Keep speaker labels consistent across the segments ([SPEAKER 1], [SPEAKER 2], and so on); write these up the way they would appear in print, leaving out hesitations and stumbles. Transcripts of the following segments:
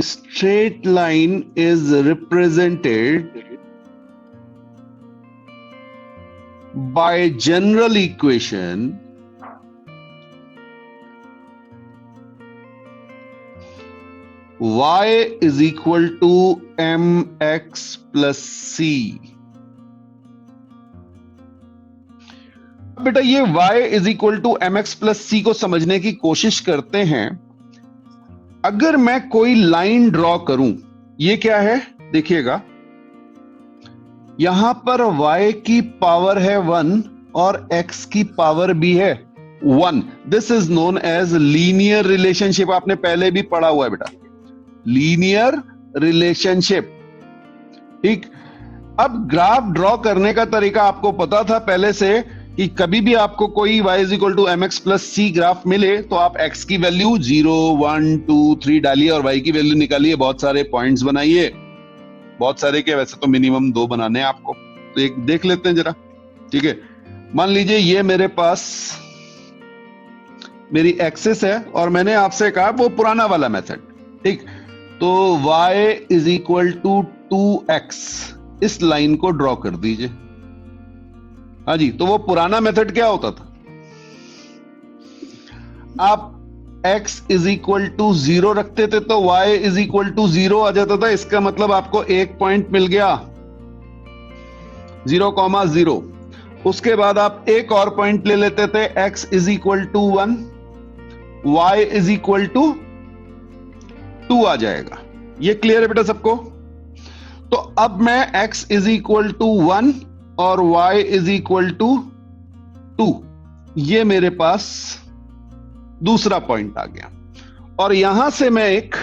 [SPEAKER 1] straight line is represented by general equation y is equal to mx plus c। बेटा ये y is equal to mx plus c को समझने की कोशिश करते हैं। अगर मैं कोई लाइन ड्रॉ करूं, ये क्या है देखिएगा, यहां पर y की पावर है 1 और x की पावर भी है 1। This is known as linear relationship. आपने पहले भी पढ़ा हुआ है बेटा, लीनियर रिलेशनशिप। ठीक, अब ग्राफ ड्रॉ करने का तरीका आपको पता था पहले से कि कभी भी आपको कोई y is equal to mx plus c graph मिले तो आप x की वैल्यू 0 1 2 3 डालिए और y की वैल्यू निकालिए, बहुत सारे पॉइंट्स बनाइए। बहुत सारे के वैसे तो मिनिमम 2 बनाने हैं आपको, तो एक देख लेते हैं जरा। ठीक है, मान लीजिए ये मेरे पास मेरी एक्सिस है और मैंने आपसे कहा वो पुराना वाला मेथड। ठीक, तो y is equal to 2x, इस लाइन को ड्रॉ कर दीजिए। हाँ जी, तो वो पुराना मेथड क्या होता था, आप x इज इक्वल टू 0 रखते थे तो y इज इक्वल टू 0 आ जाता था। इसका मतलब आपको एक पॉइंट मिल गया 0,0। उसके बाद आप एक और पॉइंट ले लेते थे, x is equal to 1, y is equal to 2 आ जाएगा। ये क्लियर है बेटा सबको? तो अब मैं x इज इक्वल टू 1 और y इज इक्वल टू 2, ये मेरे पास दूसरा पॉइंट आ गया और यहां से मैं एक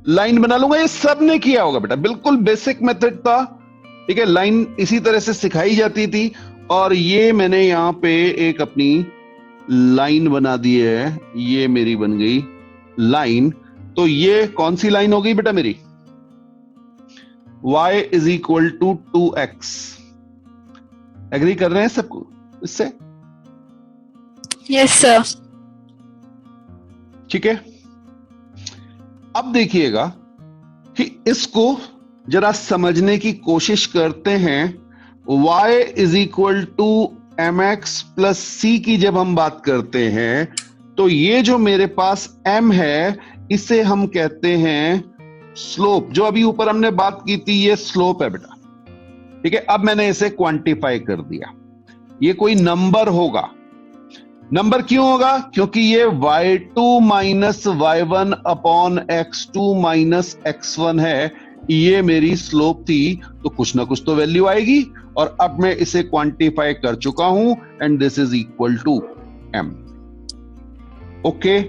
[SPEAKER 1] लाइन बना लूंगा। ये सब ने किया होगा बेटा, बिल्कुल बेसिक मेथड था। ठीक है, लाइन इसी तरह से सिखाई जाती थी और ये मैंने यहां पे एक अपनी लाइन बना दी है, ये मेरी बन गई लाइन। तो ये कौन सी लाइन हो गई बेटा मेरी, y is equal to 2x। Agree कर रहे हैं सबको इससे?
[SPEAKER 2] Yes sir.
[SPEAKER 1] ठीक है, अब देखिएगा कि इसको जरा समझने की कोशिश करते हैं। y is equal to mx plus c की जब हम बात करते हैं तो ये जो मेरे पास m है इसे हम कहते हैं स्लोप। जो अभी ऊपर हमने बात की थी ये स्लोप है बेटा। ठीक है, अब मैंने इसे क्वांटिफाई कर दिया। ये कोई नंबर होगा। नंबर क्यों होगा? क्योंकि ये y2 minus y1 upon x2 minus x1 है। ये मेरी स्लोप थी, तो कुछ ना कुछ तो वैल्यू आएगी और अब मैं इसे क्वांटिफाई कर चुका हूं and this is equal to m। Okay,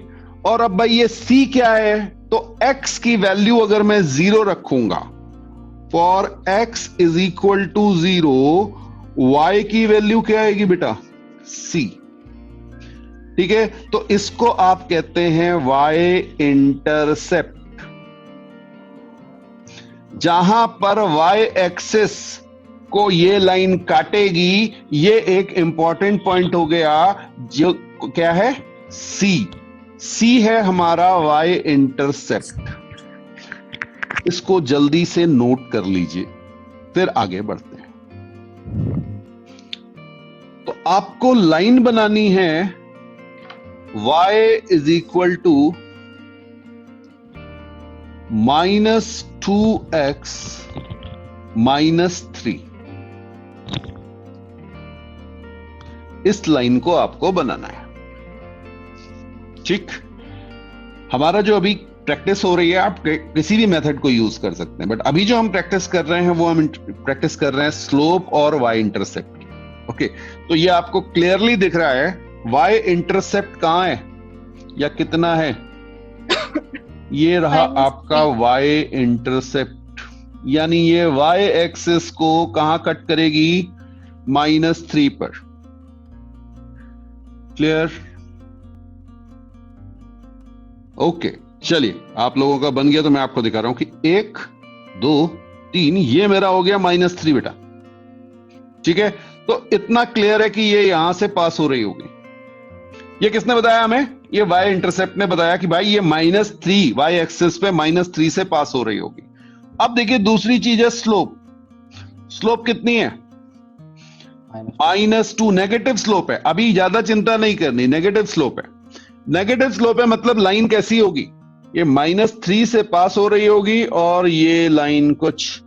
[SPEAKER 1] और अब भाई ये c क्या है? तो x की वैल्यू अगर मैं 0 रखूंगा, for x is equal to 0, y की वैल्यू क्या आएगी बेटा? c। ठीक है, तो इसको आप कहते हैं y इंटरसेप्ट। जहां पर y एक्सिस को ये लाइन काटेगी, ये एक इंपॉर्टेंट पॉइंट हो गया जो क्या है? c। c है हमारा y इंटरसेप्ट। इसको जल्दी से नोट कर लीजिए, फिर आगे बढ़ते हैं। तो आपको लाइन बनानी है y is equal to -2x -3। इस लाइन को आपको बनाना है। ठीक, हमारा जो अभी प्रैक्टिस हो रही है, आप किसी भी मेथड को यूज कर सकते हैं, बट अभी जो हम प्रैक्टिस कर रहे हैं वो हम प्रैक्टिस कर रहे हैं स्लोप और y इंटरसेप्ट। ओके, तो ये आपको क्लियरली दिख रहा है y इंटरसेप्ट कहां है या कितना है? ये रहा आपका y इंटरसेप्ट, यानी ये y एक्सिस को कहां कट करेगी? -3 पर। क्लियर? ओके, चलिए आप लोगों का बन गया तो मैं आपको दिखा रहा हूं कि 1 2 3, ये मेरा हो गया -3 बेटा। ठीक है, तो इतना क्लियर है कि ये यहां से पास हो रही होगी। ये किसने बताया हमें? ये वाई इंटरसेप्ट ने बताया कि भाई ये -3 वाई एक्सिस पे -3 से पास हो रही होगी। अब देखिए दूसरी चीज है स्लोप। स्लोप कितनी है? -2। नेगेटिव स्लोप है, अभी ज्यादा चिंता नहीं करनी, नेगेटिव स्लोप है। नेगेटिव स्लोप है मतलब लाइन कैसी होगी? ये -3 से पास हो रही होगी और ये लाइन कुछ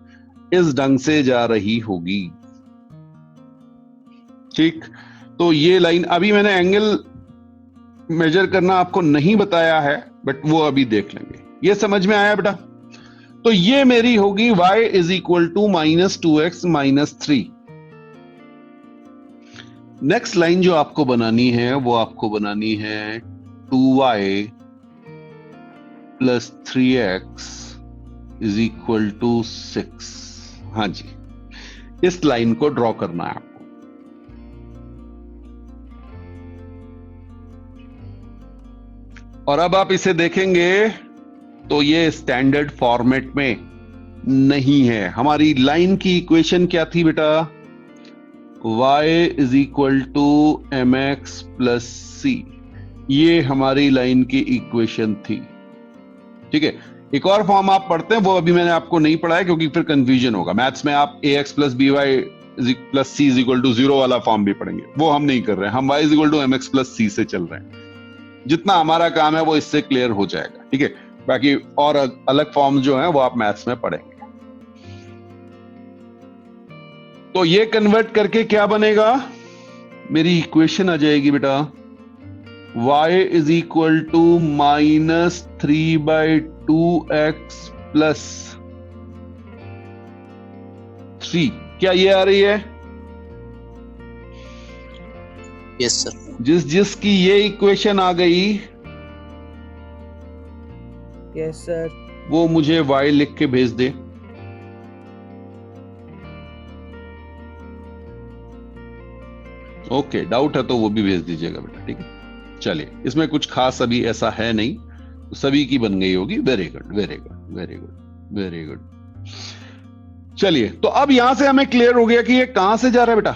[SPEAKER 1] इस ढंग से जा रही होगी। ठीक, तो ये लाइन, अभी मैंने एंगल मेजर करना आपको नहीं बताया है, बट वो अभी देख लेंगे। ये समझ में आया बेटा? तो ये मेरी होगी y is equal to -2x -3। Next line जो आपको बनानी है वो आपको बनानी है 2y plus 3x is equal to 6। हाँ जी, इस लाइन को ड्रॉ करना है आपको। और अब आप इसे देखेंगे तो ये स्टैंडर्ड फॉर्मेट में नहीं है। हमारी लाइन की इक्वेशन क्या थी बेटा? y is equal to mx plus c। ये हमारी लाइन की इक्वेशन थी। ठीक है, एक और फॉर्म आप पढ़ते हैं, वो अभी मैंने आपको नहीं पढ़ाया क्योंकि फिर कंफ्यूजन होगा। मैथ्स में आप ax plus by plus c is equal to 0 वाला फॉर्म भी पढ़ेंगे, वो हम नहीं कर रहे हैं। हम y is equal to mx plus c से चल रहे हैं। जितना हमारा काम है वो इससे क्लियर हो जाएगा। ठीक है, बाकी और अलग फॉर्म जो है वो आप मैथ्स में पढ़ेंगे। तो ये कन्वर्ट करके क्या बनेगा? मेरी इक्वेशन आ जाएगी बेटा y is equal to -3/2x plus 3। क्या ये आ रही है?
[SPEAKER 2] Yes sir.
[SPEAKER 1] जिसकी ये इक्वेशन आ गई,
[SPEAKER 3] यस सर।
[SPEAKER 1] वो मुझे y लिख के भेज दे। ओके, डाउट है तो वो भी भेज दीजिएगा बेटा। ठीक है, चलिए, इसमें कुछ खास अभी ऐसा है नहीं, तो सभी की बन गई होगी। Very good, very good, very good, very good. चलिए, तो अब यहां से हमें क्लियर हो गया कि ये कहां से जा रहा है बेटा।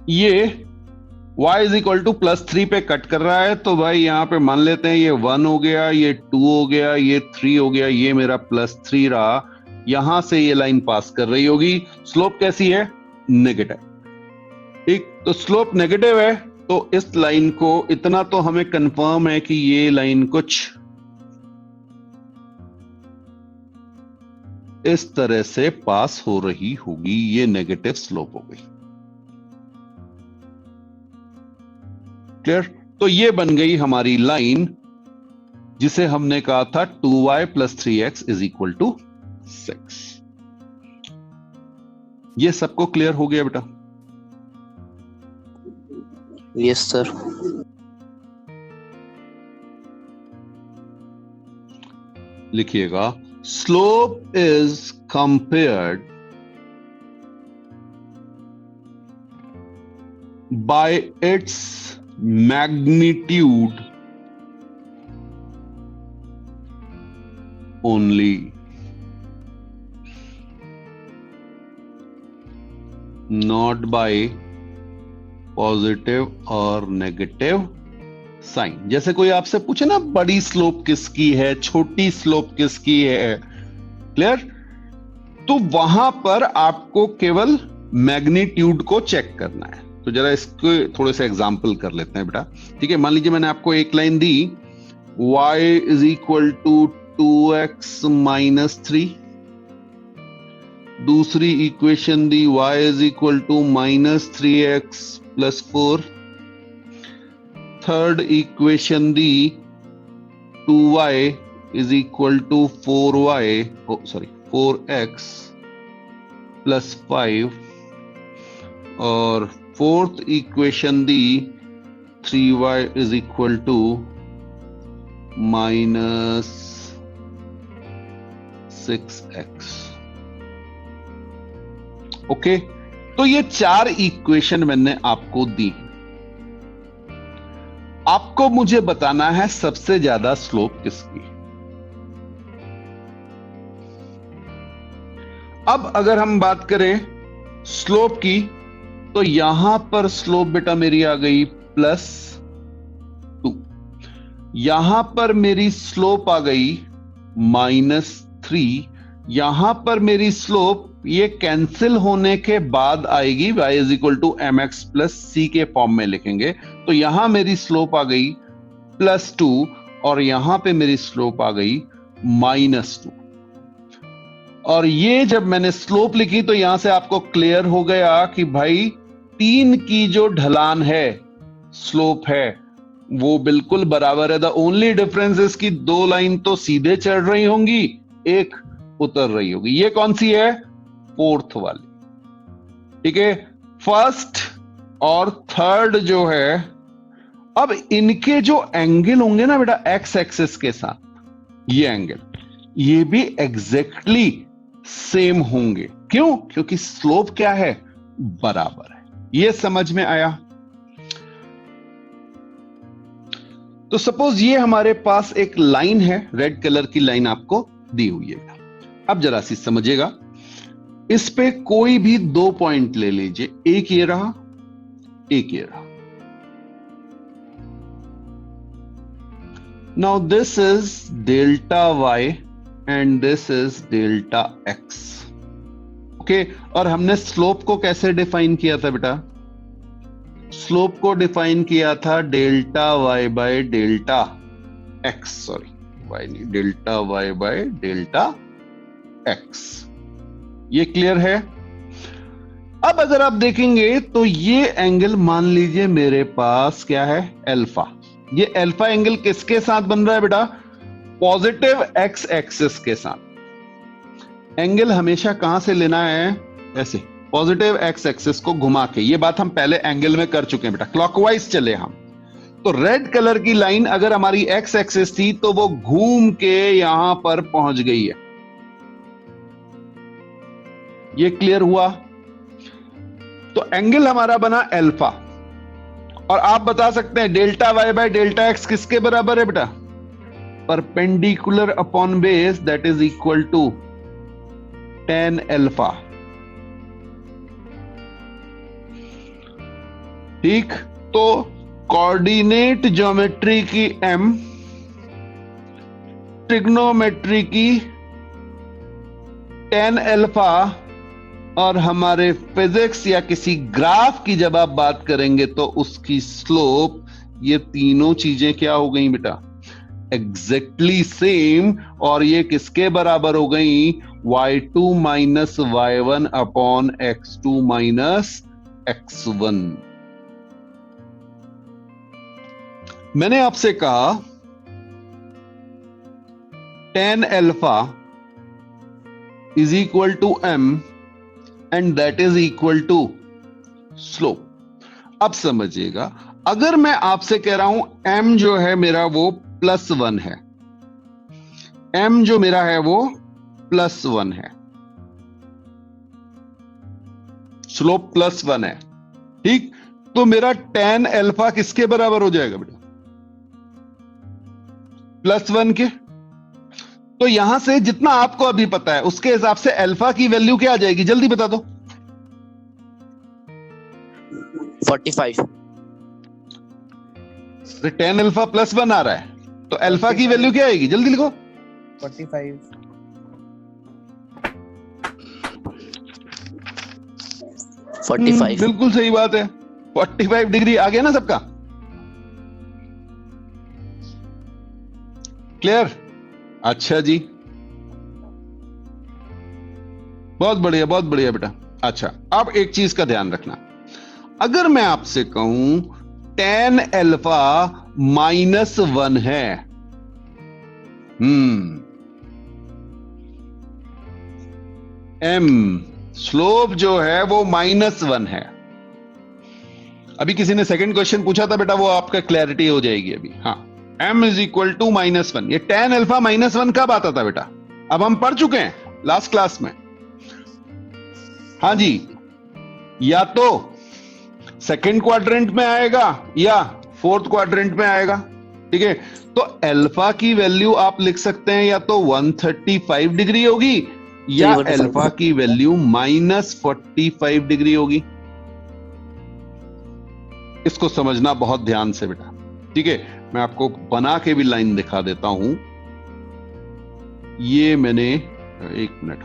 [SPEAKER 1] ये y इज इक्वल टू +3 पे कट कर रहा है, तो भाई यहां पे मान लेते हैं ये 1 हो गया, ये 2 हो गया, ये 3 हो गया, ये मेरा +3 रहा। यहां से ये लाइन पास कर रही होगी। स्लोप कैसी है? नेगेटिव। ठीक, तो स्लोप नेगेटिव है, तो इस लाइन को, इतना तो हमें कंफर्म है कि ये लाइन कुछ इस तरह से पास हो रही होगी। ये नेगेटिव स्लोप हो गई। क्लियर? तो ये बन गई हमारी लाइन जिसे हमने कहा था 2y plus 3x is equal to 6। ये सबको क्लियर हो गया बेटा?
[SPEAKER 2] Yes sir.
[SPEAKER 1] लिखिएगा, slope is compared by its magnitude only, not by positive और नेगेटिव साइन। जैसे कोई आपसे पूछे ना, बड़ी स्लोप किसकी है, छोटी स्लोप किसकी है, क्लियर? तो वहां पर आपको केवल मैग्नीट्यूड को चेक करना है। तो जरा इसको थोड़े से एग्जाम्पल कर लेते हैं बेटा। ठीक है, मान लीजिए मैंने आपको एक लाइन दी, y is equal to 2x minus 3। दूसरी इक्वेशन दी, y is equal to -3x plus 4। Third equation दी, 2y is equal to 4x plus 5। और फोर्थ इक्वेशन दी, 3y is equal to -6x। Okay, तो ये 4 इक्वेशन मैंने आपको दी। आपको मुझे बताना है सबसे ज्यादा स्लोप किसकी। अब अगर हम बात करें स्लोप की, तो यहां पर स्लोप बेटा मेरी आ गई +2। यहां पर मेरी स्लोप आ गई -3, यहां पर मेरी स्लोप ये कैंसिल होने के बाद आएगी, y is equal to M X plus C के फॉर्म में लिखेंगे, तो यहां मेरी स्लोप आ गई +2 और यहां पे मेरी स्लोप आ गई -2। और ये जब मैंने स्लोप लिखी तो यहां से आपको क्लियर हो गया कि भाई 3 की जो ढलान है, स्लोप है, वो बिल्कुल बराबर है। द ओनली डिफरेंस इज कि 2 लाइन तो सीधे चढ़ रही होंगी, एक उतर रही होगी। ये कौन सी है? 4th वाली। ठीक है, फर्स्ट और थर्ड जो है, अब इनके जो एंगल होंगे ना बेटा एक्स एक्सिस के साथ, ये एंगल, ये भी एग्जैक्टली सेम होंगे। क्यों? क्योंकि स्लोप क्या है? बराबर है। ये समझ में आया? तो सपोज ये हमारे पास एक लाइन है, रेड कलर की लाइन आपको दी हुई है। अब जरा सी समझिएगा, इस पे कोई भी 2 पॉइंट ले लीजिए, एक ये रहा, एक ये रहा। Now this is delta Y and this is delta X. Okay, और हमने स्लोप को कैसे डिफाइन किया था बेटा? स्लोप को डिफाइन किया था delta Y by delta X, sorry Y नहीं, delta Y by delta X. ये क्लियर है? अब अगर आप देखेंगे तो ये एंगल मान लीजिए मेरे पास क्या है? अल्फा। ये अल्फा एंगल किसके साथ बन रहा है बेटा? पॉजिटिव एक्स एक्सिस के साथ। एंगल हमेशा कहां से लेना है? ऐसे, पॉजिटिव एक्स एक्सिस को घुमा के। ये बात हम पहले एंगल में कर चुके हैं बेटा, क्लॉकवाइज चले हम। तो रेड कलर की लाइन अगर हमारी एक्स एक्सिस थी तो वो घूम के यहां पर पहुंच गई है। ये क्लियर हुआ? तो एंगल हमारा बना अल्फा, और आप बता सकते हैं delta Y by delta X किसके बराबर है बेटा? Perpendicular upon base, that is equal to tan alpha. ठीक, तो कोऑर्डिनेट ज्योमेट्री की m, ट्रिग्नोमेट्री की tan अल्फा, और हमारे फिजिक्स या किसी ग्राफ की जब आप बात करेंगे तो उसकी स्लोप, ये तीनों चीजें क्या हो गई बेटा? Exactly same. और ये किसके बराबर हो गई? y2 minus y1 upon x2 minus x1। मैंने आपसे कहा tan alpha is equal to m and that is equal to slope. अब समझिएगा, अगर मैं आपसे कह रहा हूं m जो है मेरा वो +1 है, m जो मेरा है वो +1 है, स्लोप +1 है। ठीक, तो मेरा tan अल्फा किसके बराबर हो जाएगा बेटा? +1 के। तो यहां से जितना आपको अभी पता है उसके हिसाब से अल्फा की वैल्यू क्या आ जाएगी? जल्दी बता दो।
[SPEAKER 2] 45।
[SPEAKER 1] tan अल्फा +1 आ रहा है, तो अल्फा की वैल्यू क्या आएगी? जल्दी लिखो।
[SPEAKER 3] 45।
[SPEAKER 2] 45।
[SPEAKER 1] बिल्कुल सही बात है, 45 डिग्री आ गया ना सबका? क्लियर? अच्छा जी, बहुत बढ़िया, बहुत बढ़िया बेटा। अच्छा, अब एक चीज का ध्यान रखना, अगर मैं आपसे कहूं tan अल्फा -1 है, m स्लोप जो है वो -1 है। अभी किसी ने सेकंड क्वेश्चन पूछा था बेटा, वो आपका क्लैरिटी हो जाएगी अभी। हाँ, m इज इक्वल टू -1। ये tan अल्फा -1 कब आता था बेटा? अब हम पढ़ चुके हैं लास्ट क्लास में। हाँ जी, या तो सेकंड क्वाड्रेंट में आएगा या फोर्थ क्वाड्रेंट में आएगा। ठीक है, तो अल्फा की वैल्यू आप लिख सकते हैं या तो 135 डिग्री होगी या अल्फा की वैल्यू -45 डिग्री होगी। इसको समझना बहुत ध्यान से बेटा। ठीक है, मैं आपको बना के भी लाइन दिखा देता हूं। ये मैंने, एक मिनट,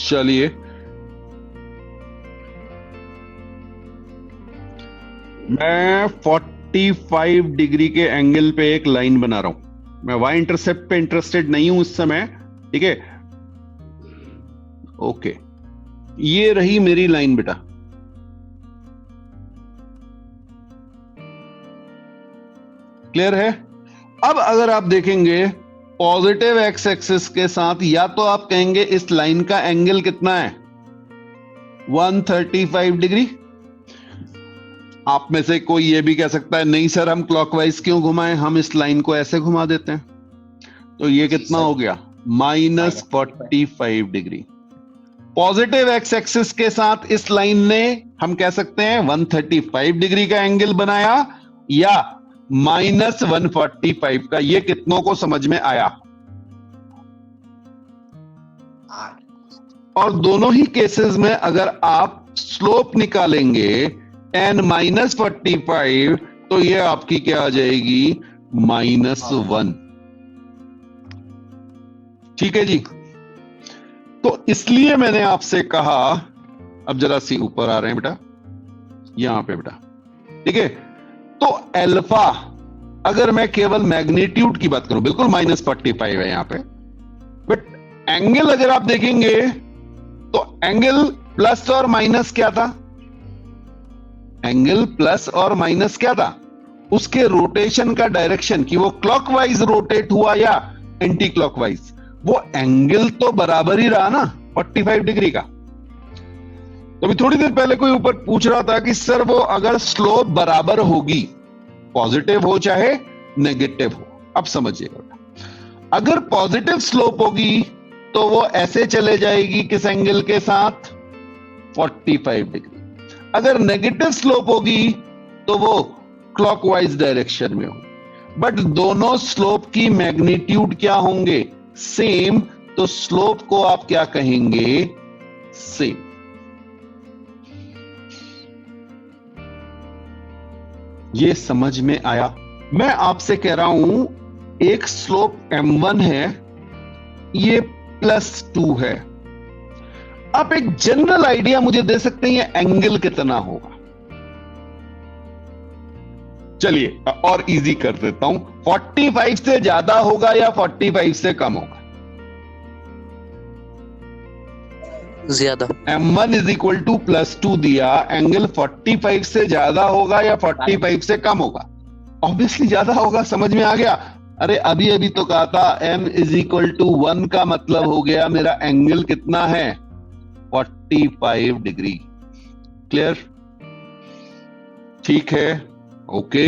[SPEAKER 1] चलिए मैं 45 डिग्री के एंगल पे एक लाइन बना रहा हूं। मैं वाई इंटरसेप्ट पे इंटरेस्टेड नहीं हूं इस समय, ठीक है। ओके, ये रही मेरी लाइन बेटा। क्लियर है? अब अगर आप देखेंगे पॉजिटिव एक्स एक्सिस के साथ, या तो आप कहेंगे इस लाइन का एंगल कितना है, 135 डिग्री। आप में से कोई ये भी कह सकता है नहीं सर हम क्लॉकवाइज क्यों घुमाएं, हम इस लाइन को ऐसे घुमा देते हैं। तो ये कितना हो गया, -45 डिग्री। पॉजिटिव एक्स एक्सिस के साथ इस लाइन ने, हम कह सकते हैं 135 डिग्री का एंगल बनाया, या -145 का। ये कितनों को समझ में आया? और दोनों ही केसेस में अगर आप स्लोप निकालेंगे tan -45, तो ये आपकी क्या आ जाएगी, -1। ठीक है जी। तो इसलिए मैंने आपसे कहा, अब जरा सी ऊपर आ रहे हैं बेटा, यहां पे बेटा, ठीक है। तो अल्फा, अगर मैं केवल मैग्नीट्यूड की बात करूं, बिल्कुल -45 है यहां पे, बट एंगल अगर आप देखेंगे तो एंगल प्लस और माइनस क्या था, एंगल प्लस और माइनस क्या था, उसके रोटेशन का डायरेक्शन, कि वो क्लॉकवाइज रोटेट हुआ या एंटी क्लॉकवाइज, वो एंगल तो बराबर ही रहा ना 45 डिग्री का। तो अभी थोड़ी देर पहले कोई ऊपर पूछ रहा था कि सर वो अगर स्लोप बराबर होगी, पॉजिटिव हो चाहे नेगेटिव हो, अब समझिएगा, अगर पॉजिटिव स्लोप होगी तो वो ऐसे चले जाएगी किस एंगल के साथ, 45 डिग्री। अगर नेगेटिव स्लोप होगी तो वो क्लॉकवाइज डायरेक्शन में हो। बट दोनों स्लोप की मैग्नीट्यूड क्या होंगे, सेम। तो स्लोप को आप क्या कहेंगे, सेम। ये समझ में आया? मैं आपसे कह रहा हूं एक स्लोप m1 है, ये +2 है। आप एक जनरल आइडिया मुझे दे सकते हैं ये एंगल कितना होगा? चलिए और इजी कर देता हूं, 45 से ज्यादा होगा या 45 से कम होगा?
[SPEAKER 2] ज्यादा।
[SPEAKER 1] m1 = +2 दिया, एंगल 45 से ज्यादा होगा या 45 से कम होगा? ऑब्वियसली ज्यादा होगा। समझ में आ गया? अरे अभी अभी तो कहा था m = 1 का मतलब हो गया मेरा एंगल कितना है, 45 डिग्री। क्लियर? ठीक है, ओके।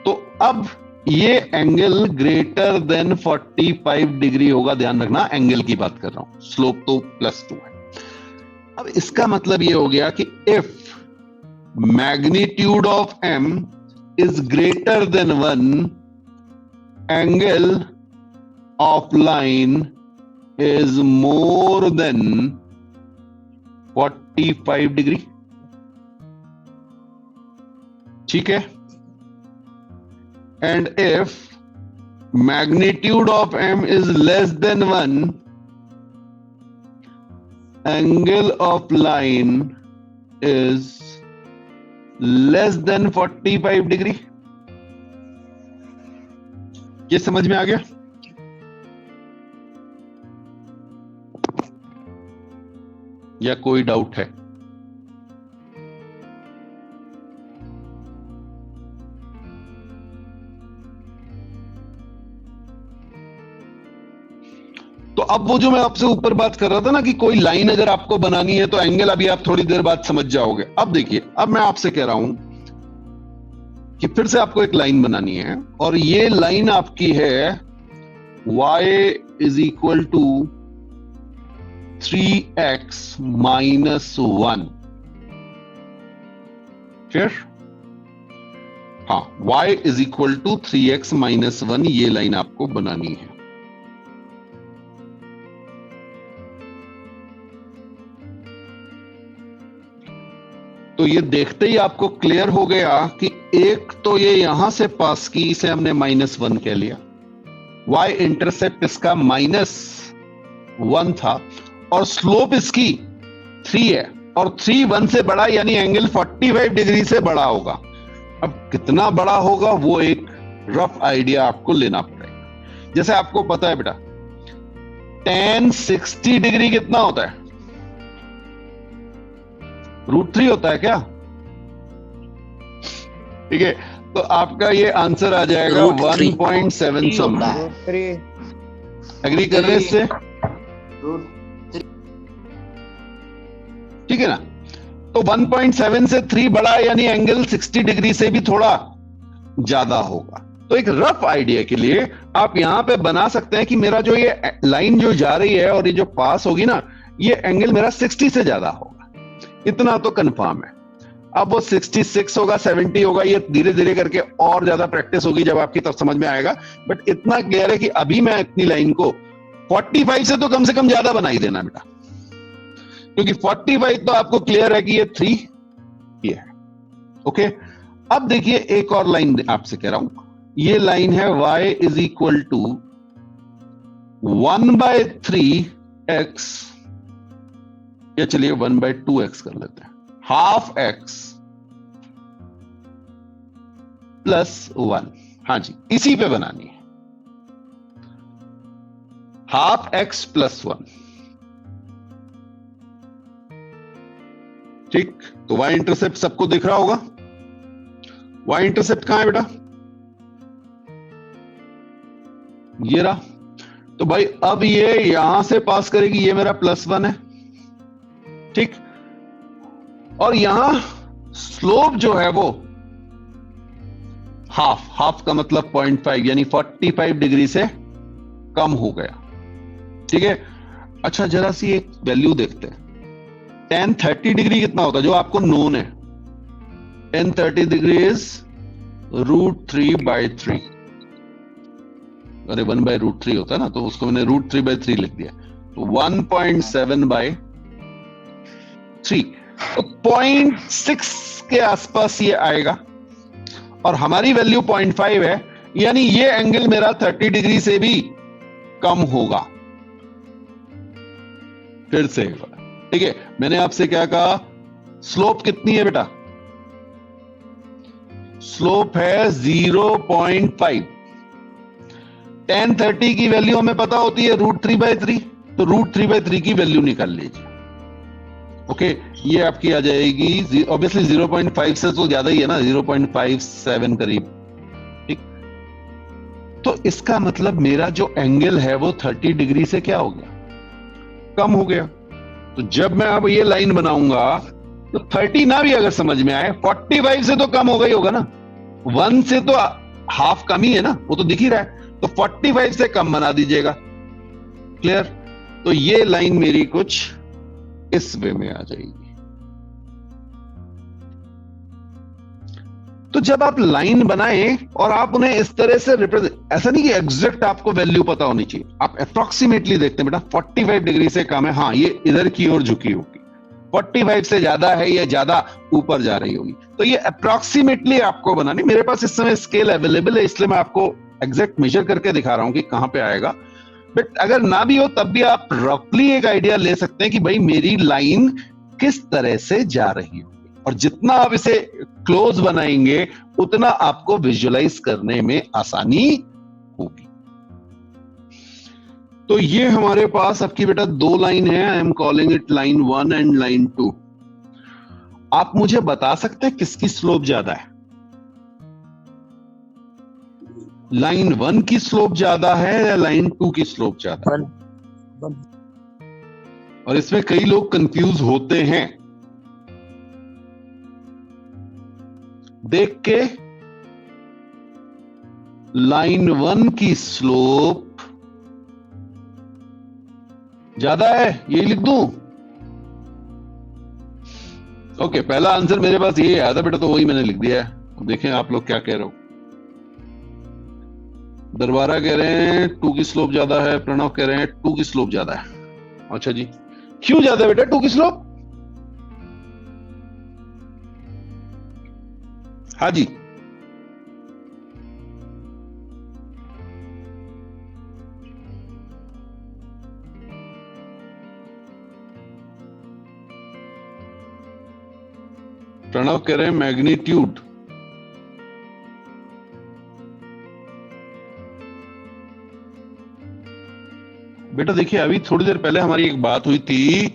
[SPEAKER 1] तो अब ये एंगल ग्रेटर देन 45 डिग्री होगा, ध्यान रखना एंगल की बात कर रहा हूं, स्लोप तो +2 है। अब इसका मतलब ये हो गया कि if magnitude of m is greater than 1, angle of line is more than 45 degree. ठीक है? And if magnitude of m is less than 1, angle of line is less than 45 degree. ये समझ में आ गया? या कोई डाउट है? तो अब वो जो मैं आपसे ऊपर बात कर रहा था ना कि कोई लाइन अगर आपको बनानी है तो एंगल अभी आप थोड़ी देर बाद समझ जाओगे। अब देखिए, अब मैं आपसे कह रहा हूं कि फिर से आपको एक लाइन बनानी है और ये लाइन आपकी है y = 3x - 1। फिर हाँ, y = 3x - 1 ये लाइन आपको बनानी है। तो ये देखते ही आपको क्लियर हो गया कि एक तो ये यहां से पास की, इसे हमने -1 कह लिया, y इंटरसेप्ट इसका -1 था और स्लोप इसकी 3 है और 3 1 से बड़ा यानी एंगल 45 डिग्री से बड़ा होगा। अब कितना बड़ा होगा वो एक रफ आइडिया आपको लेना पड़ेगा। जैसे आपको पता है बेटा tan 60 डिग्री कितना होता है? √3 होता है क्या? ठीक है, तो आपका ये आंसर आ जाएगा
[SPEAKER 2] √3
[SPEAKER 1] 1.7 सम।
[SPEAKER 3] √3
[SPEAKER 1] एग्री कर रहे हैं इससे? ठीक है ना? तो 1.7 से 3 बड़ा यानी एंगल 60 डिग्री से भी थोड़ा ज्यादा होगा। तो एक रफ आइडिया के लिए आप यहां पे बना सकते हैं कि मेरा जो ये लाइन जो जा रही है और ये जो पास होगी ना, ये एंगल मेरा 60 से ज्यादा होगा, इतना तो कंफर्म है। अब वो 66 होगा, 70 होगा, ये धीरे धीरे करके और ज्यादा प्रैक्टिस होगी जब आपकी तरफ समझ में आएगा। बट इतना क्लियर है कि अभी मैं अपनी लाइन को 45 से तो कम ज्यादा बनाई देना बेटा, क्योंकि 45 तो आपको क्लियर है कि ये 3 ये है। ओके, अब देखिए एक और लाइन आपसे कह रहा हूं, ये लाइन है y is equal to 1/3x, या चलिए 1/2x कर लेते हैं, ½ x +1। हाँ जी, इसी पे बनानी है, ½ x +1। ठीक, तो y इंटरसेप्ट सबको दिख रहा होगा। y इंटरसेप्ट कहां है बेटा? ये रहा। तो भाई अब ये यहां से पास करेगी, ये मेरा +1 है। ठीक, और यहां स्लोप जो है वो हाफ का मतलब 0.5 यानी 45 डिग्री से कम हो गया। ठीक है, अच्छा जरा सी एक वैल्यू देखते हैं, tan 30 डिग्री कितना होता है जो आपको नोन है? tan 30 degree is √3/3। अरे 1/√3 होता है ना, तो उसको मैंने √3/3 लिख दिया, तो 1.7/3, तो 0.6 के आसपास ये आएगा और हमारी वैल्यू 0.5 है, यानी ये एंगल मेरा 30 डिग्री से भी कम होगा। फिर से एक बार, ठीक है, मैंने आपसे क्या कहा, स्लोप कितनी है बेटा? स्लोप है 0.5। tan 30 की वैल्यू हमें पता होती है √3/3, तो √3/3 की वैल्यू निकाल लीजिए। ओके, ये आपकी आ जाएगी, ऑब्वियसली 0.5 से तो ज्यादा ही है ना, 0.57 करीब। ठीक, तो इसका मतलब मेरा जो एंगल है वो 30 डिग्री से क्या हो गया? कम हो गया। तो जब मैं अब ये लाइन बनाऊंगा तो 30 ना भी अगर समझ में आए, 45 से तो कम हो गई होगा ना, 1 से तो हाफ कम ही है ना, वो तो दिख ही रहा है, तो 45 से कम बना दीजिएगा। क्लियर? तो ये लाइन मेरी कुछ इस वे में आ जाएगी। तो जब आप लाइन बनाएं और आप उन्हें इस तरह से रिप्रेजेंट, ऐसा नहीं कि एग्जैक्ट आपको वैल्यू पता होनी चाहिए, आप अप्रोक्सीमेटली देखते हैं बेटा 45 डिग्री से कम है, हाँ ये इधर की ओर झुकी होगी, 45 से ज्यादा है या ज्यादा ऊपर जा रही होगी, तो ये अप्रोक्सीमेटली आपको बनानी। मेरे पास इस समय स्केल अवेलेबल है, इसलिए मैं आपको एग्जैक्ट मेजर करके दिखा रहा हूं कि कहां पे आएगा। बट अगर ना भी हो तब भी आप रफली एक आइडिया ले सकते हैं कि भाई मेरी लाइन किस तरह से जा रही होगी, और जितना आप इसे क्लोज बनाएंगे उतना आपको विजुअलाइज करने में आसानी होगी। तो ये हमारे पास आपकी बेटा 2 लाइन है, I am calling it line 1 and line 2। आप मुझे बता सकते हैं किसकी स्लोप ज्यादा है? लाइन 1 की स्लोप ज्यादा है या लाइन 2 की स्लोप ज्यादा है? और इसमें कई लोग कंफ्यूज होते हैं, देख के लाइन 1 की स्लोप ज्यादा है, यही लिख दूं? ओके, पहला आंसर मेरे पास ये आया था बेटा, तो वही मैंने लिख दिया है। देखें आप लोग क्या कह रहे हो। दरबारा कह रहे हैं 2 की स्लोप ज्यादा है, प्रणव कह रहे हैं 2 की स्लोप ज्यादा है। अच्छा जी, क्यों ज्यादा है बेटा 2 की स्लोप? हाँ जी, प्रणव कह रहे हैं मैग्नीट्यूड। बेटा देखिए, अभी थोड़ी देर पहले हमारी एक बात हुई थी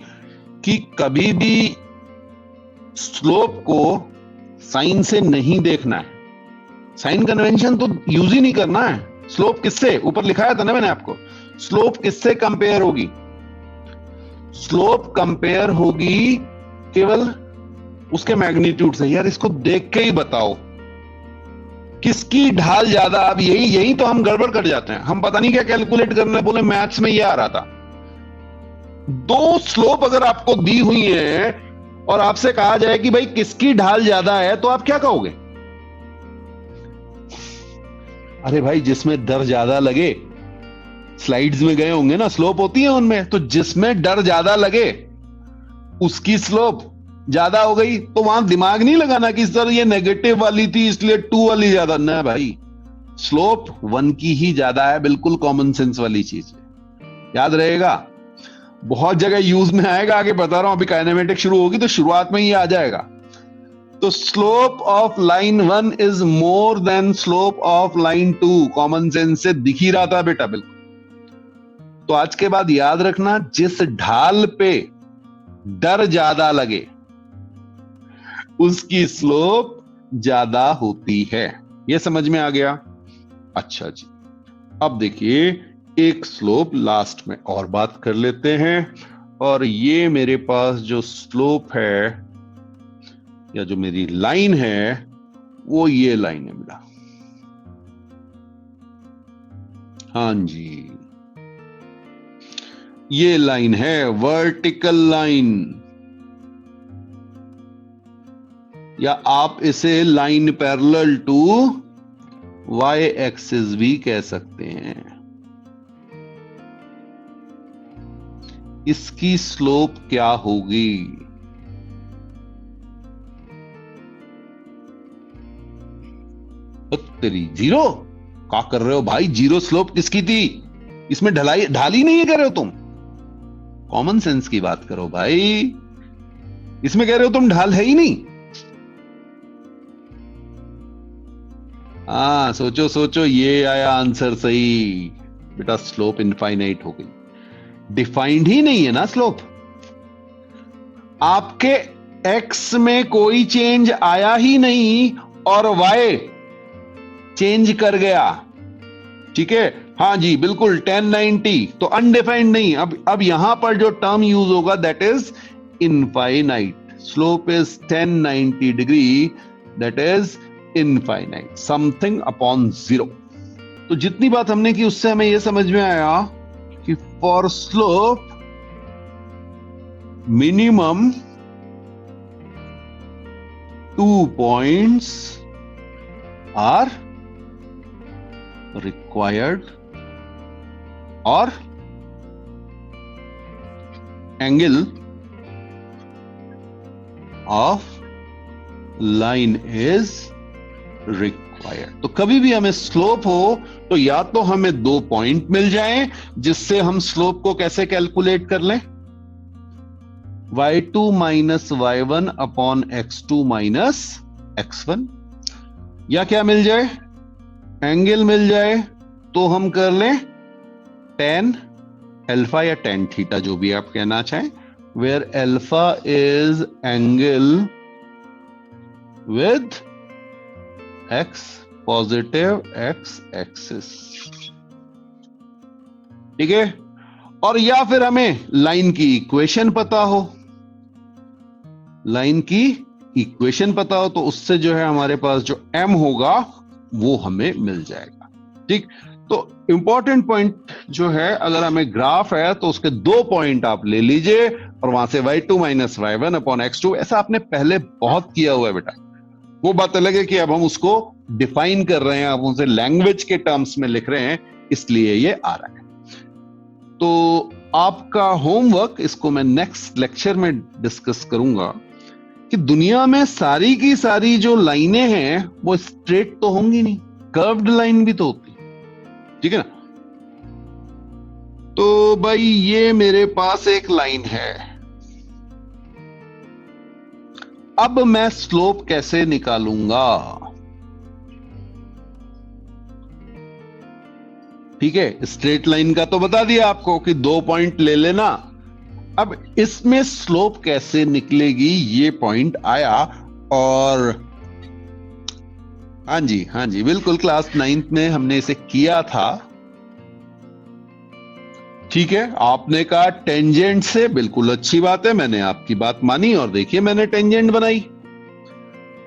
[SPEAKER 1] कि कभी भी स्लोप को साइन से नहीं देखना है। साइन कन्वेंशन तो यूज ही नहीं करना है। स्लोप किससे, ऊपर लिखाया था ना मैंने आपको, स्लोप किससे कंपेयर होगी? स्लोप कंपेयर होगी केवल उसके मैग्नीट्यूड से। यार इसको देख के ही बताओ किसकी ढाल ज्यादा। अब यही यही तो हम गड़बड़ कर जाते हैं। हम पता नहीं क्या कैलकुलेट करने बोले, मैथ्स में ये आ रहा था। दो स्लोप अगर आपको दी हुई है और आपसे कहा जाए कि भाई किसकी ढाल ज्यादा है, तो आप क्या कहोगे? अरे भाई जिसमें डर ज्यादा लगे, स्लाइड्स में गए होंगे ना, स्लोप होती है उनमें, तो जिसमें डर ज्यादा लगे उसकी स्लोप ज्यादा हो गई। तो वहां दिमाग नहीं लगाना कि सर ये नेगेटिव वाली थी इसलिए 2 वाली ज्यादा। ना भाई, स्लोप 1 की ही ज्यादा है। बिल्कुल कॉमन सेंस वाली चीज है, याद रहेगा। बहुत जगह यूज में आएगा, आगे बता रहा हूं। अभी काइनेमेटिक शुरू होगी तो शुरुआत में ही आ जाएगा। तो slope of line 1 is more than slope of line 2। Common sense से दिख ही रहा था बेटा, बिल्कुल। तो आज के बाद याद रखना, जिस ढाल पे डर ज्यादा लगे उसकी स्लोप ज्यादा होती है। यह समझ में आ गया? अच्छा जी, अब देखिए एक स्लोप लास्ट में और बात कर लेते हैं। और ये मेरे पास जो स्लोप है या जो मेरी लाइन है, वो ये लाइन है बेटा। हाँ जी, ये लाइन है वर्टिकल लाइन, या आप इसे line parallel to Y axis भी कह सकते हैं। इसकी स्लोप क्या होगी? तेरी जीरो। क्या कर रहे हो भाई? जीरो स्लोप किसकी थी? इसमें ढाली नहीं है कह रहे हो तुम? कॉमन सेंस की बात करो भाई। इसमें कह रहे हो तुम ढाल है ही नहीं। हाँ सोचो सोचो, ये आया आंसर सही बेटा। स्लोप इनफाइनाइट हो गई। डिफाइंड ही नहीं है ना स्लोप। आपके एक्स में कोई चेंज आया ही नहीं और वाई चेंज कर गया। ठीक है, हाँ जी बिल्कुल 1090, तो अनडिफाइंड नहीं। अब यहां पर जो टर्म यूज होगा that is infinite. Slope is 1090 degree, that is infinite, something upon zero. तो जितनी बात हमने की उससे हमें यह समझ में आया कि for slope minimum 2 points are required or angle of line is required। तो कभी भी हमें स्लोप हो तो या तो हमें 2 पॉइंट मिल जाएं जिससे हम स्लोप को कैसे कैलकुलेट कर लें, y2 minus y1 upon x2 minus x1, या क्या मिल जाए, एंगल मिल जाए तो हम कर लें tan अल्फा या tan थीटा, जो भी आप कहना चाहें, where alpha is angle with x positive x axis. ठीक है, और या फिर हमें लाइन की इक्वेशन पता हो, लाइन की इक्वेशन पता हो तो उससे जो है हमारे पास जो m होगा वो हमें मिल जाएगा। ठीक, तो इंपॉर्टेंट पॉइंट जो है, अगर हमें ग्राफ है तो उसके 2 पॉइंट आप ले लीजिए और वहां से y2 minus y1 upon x2। ऐसा आपने पहले बहुत किया हुआ है बेटा। वो बात अलग है कि अब हम उसको डिफाइन कर रहे हैं, अब उसे लैंग्वेज के टर्म्स में लिख रहे हैं, इसलिए ये आ रहा है। तो आपका होमवर्क, इसको मैं नेक्स्ट लेक्चर में डिस्कस करूंगा कि दुनिया में सारी की सारी जो लाइनें हैं वो स्ट्रेट तो होंगी नहीं, कर्व्ड लाइन भी तो होती है, ठीक है ना। तो भाई ये मेरे पास एक लाइन है, अब मैं स्लोप कैसे निकालूंगा? ठीक है, स्ट्रेट लाइन का तो बता दिया आपको कि 2 पॉइंट ले लेना। अब इसमें स्लोप कैसे निकलेगी ये पॉइंट आया, और हाँ जी बिल्कुल, क्लास 9th में हमने इसे किया था। ठीक है, आपने कहा टेंजेंट से, बिल्कुल अच्छी बात है, मैंने आपकी बात मानी और देखिए मैंने टेंजेंट बनाई।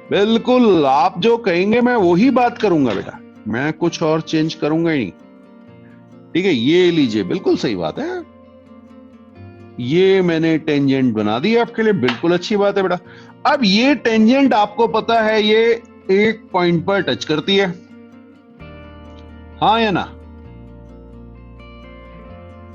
[SPEAKER 1] बिल्कुल आप जो कहेंगे मैं वही बात करूंगा बेटा, मैं कुछ और चेंज करूंगा ही नहीं। ठीक है, ये लीजिए, बिल्कुल सही बात है, ये मैंने टेंजेंट बना दी आपके लिए, बिल्कुल अच्छी बात है बेटा। अब ये टेंजेंट आपको पता है ये एक पॉइंट पर टच करती है, हाँ या ना?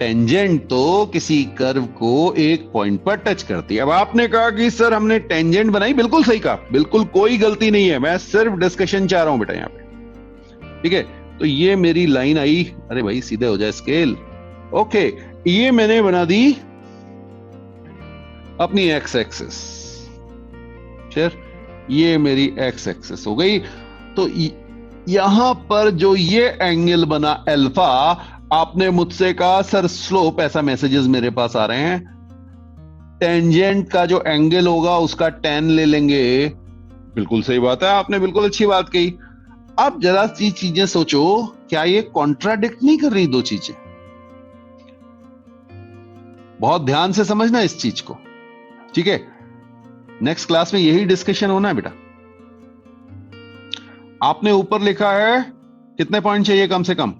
[SPEAKER 1] टेंजेंट तो किसी कर्व को एक पॉइंट पर टच करती है। अब आपने कहा कि सर हमने टेंजेंट बनाई, बिल्कुल सही कहा, बिल्कुल कोई गलती नहीं है, मैं सिर्फ डिस्कशन चाह रहा हूं बेटा यहाँ पे। ठीक है, तो ये मेरी लाइन आई, अरे भाई सीधे हो जाए स्केल, ओके, ये मैंने बना दी अपनी एक्स एक्सिस, ये मेरी एक्स एक्सिस हो गई। तो यहां पर जो ये एंगल बना अल्फा, आपने मुझसे कहा सर स्लोप, ऐसा मैसेजेस मेरे पास आ रहे हैं, टेंजेंट का जो एंगल होगा उसका tan ले लेंगे, बिल्कुल सही बात है, आपने बिल्कुल अच्छी बात कही। अब जरा सी चीजें सोचो, क्या ये कॉन्ट्राडिक्ट नहीं कर रही दो चीजें? बहुत ध्यान से समझना इस चीज को, ठीक है, नेक्स्ट क्लास में यही डिस्कशन होना है बेटा। आपने ऊपर लिखा है कितने पॉइंट चाहिए कम से कम?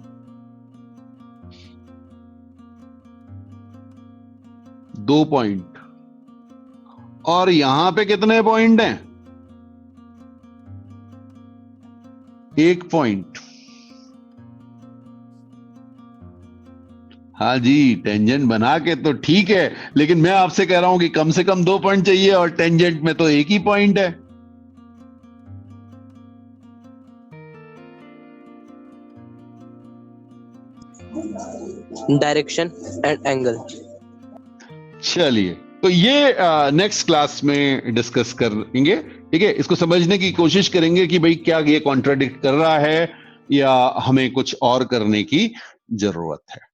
[SPEAKER 1] 2 पॉइंट, और यहां पे कितने पॉइंट हैं? 1 पॉइंट। हाँ जी, टेंजेंट बना के तो ठीक है, लेकिन मैं आपसे कह रहा हूं कि कम से कम 2 पॉइंट चाहिए, और टेंजेंट में तो 1 ही पॉइंट है।
[SPEAKER 2] Direction and angle.
[SPEAKER 1] चलिए, तो ये नेक्स्ट क्लास में डिस्कस करेंगे, ठीक है, इसको समझने की कोशिश करेंगे कि भाई क्या ये कॉन्ट्राडिक्ट कर रहा है या हमें कुछ और करने की जरूरत है।